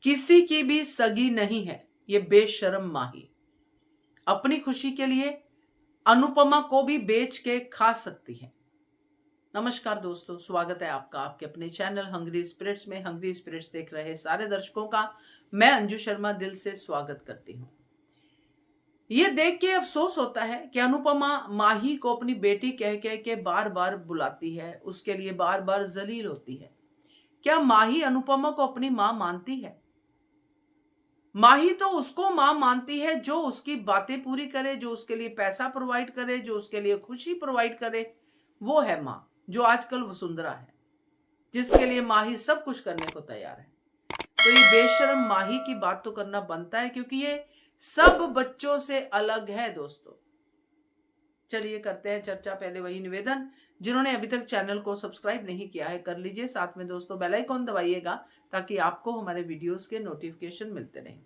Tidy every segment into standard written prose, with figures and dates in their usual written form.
किसी की भी सगी नहीं है ये बेशर्म माही। अपनी खुशी के लिए अनुपमा को भी बेच के खा सकती है। नमस्कार दोस्तों, स्वागत है आपका आपके अपने चैनल हंग्री स्पिरिट्स में। हंग्री स्पिरिट्स देख रहे सारे दर्शकों का मैं अंजू शर्मा दिल से स्वागत करती हूँ। ये देख के अफसोस होता है कि अनुपमा माही को अपनी बेटी कह कह के बार बार बुलाती है, उसके लिए बार बार जलील होती है। क्या माही अनुपमा को अपनी मां मानती है? माही तो उसको मां मानती है जो उसकी बातें पूरी करे, जो उसके लिए पैसा प्रोवाइड करे, जो उसके लिए खुशी प्रोवाइड करे। वो है मां जो आजकल वसुंधरा है, जिसके लिए माही सब कुछ करने को तैयार है। तो ये बेशर्म माही की बात तो करना बनता है, क्योंकि ये सब बच्चों से अलग है दोस्तों। चलिए करते हैं चर्चा। पहले वही निवेदन, जिन्होंने अभी तक चैनल को सब्सक्राइब नहीं किया है कर लीजिए, साथ में दोस्तों बेल आइकॉन दबाइएगा ताकि आपको हमारे वीडियोस के नोटिफिकेशन मिलते रहें।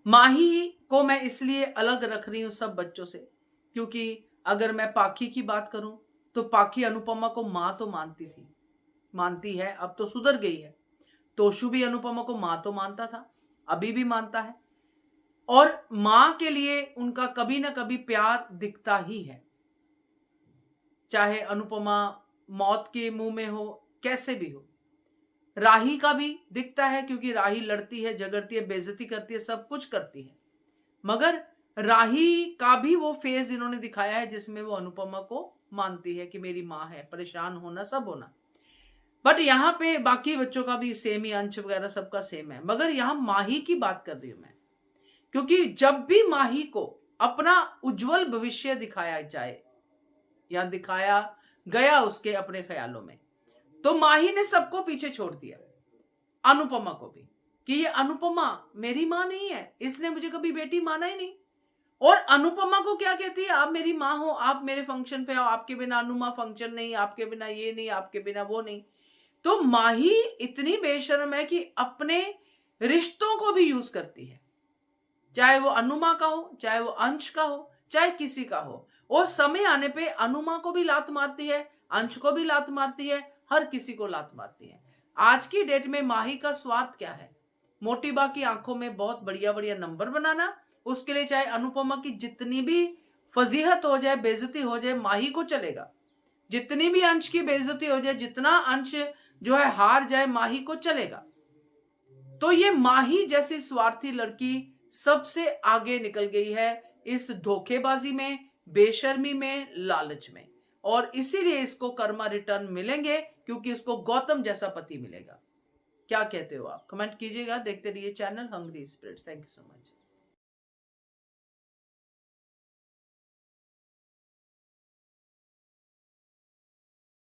माही को मैं इसलिए अलग रख रही हूं सब बच्चों से, क्योंकि अगर मैं पाखी की बात करूं तो पाखी अनुपमा को मां तो मानती थी, मानती है, अब तो सुधर गई है। तोशु भी अनुपमा को मां तो मानता था, अभी भी मानता है, और मां के लिए उनका कभी ना कभी प्यार दिखता ही है। चाहे अनुपमा मौत के मुंह में हो, कैसे भी हो। राही का भी दिखता है, क्योंकि राही लड़ती है, झगड़ती है, बेइज्जती करती है, सब कुछ करती है। मगर राही का भी वो फेज इन्होंने दिखाया है जिसमें वो अनुपमा को मानती है कि मेरी मां है, परेशान होना सब होना। बट यहाँ पे बाकी बच्चों का भी सेम ही, अंश वगैरह सबका सेम है, मगर यहाँ माही की बात कर रही हूं मैं। क्योंकि जब भी माही को अपना उज्जवल भविष्य दिखाया जाए या दिखाया गया उसके अपने ख्यालों में, तो माही ने सबको पीछे छोड़ दिया, अनुपमा को भी, कि ये अनुपमा मेरी मां नहीं है, इसने मुझे कभी बेटी माना ही नहीं। और अनुपमा को क्या कहती है, आप मेरी मां हो, आप मेरे फंक्शन पे आओ, आपके बिना अनुमा फंक्शन नहीं, आपके बिना ये नहीं, आपके बिना वो नहीं। तो माही इतनी बेशर्म है कि अपने रिश्तों को भी यूज करती है, चाहे वो अनुमा का हो, चाहे वो अंश का हो, चाहे किसी का हो। और समय आने पे अनुमा को भी लात मारती है, अंश को भी लात मारती है, हर किसी को लात मारती है। आज की डेट में माही का स्वार्थ क्या है? मोटीबा की आंखों में बहुत बढ़िया बढ़िया नंबर बनाना, उसके लिए चाहे अनुपमा की जितनी भी फजीहत हो जाए, बेइज्जती हो जाए, माही को चलेगा। जितनी भी अंश की बेइज्जती हो जाए, जितना अंश जो है हार जाए, माही को चलेगा। तो ये माही जैसी स्वार्थी लड़की सबसे आगे निकल गई है इस धोखेबाजी में, बेशर्मी में, लालच में। और इसीलिए इसको कर्मा रिटर्न मिलेंगे, क्योंकि इसको गौतम जैसा पति मिलेगा। क्या कहते हो आप? कमेंट कीजिएगा। देखते रहिए channel Hungry Spirits. Thank you so much.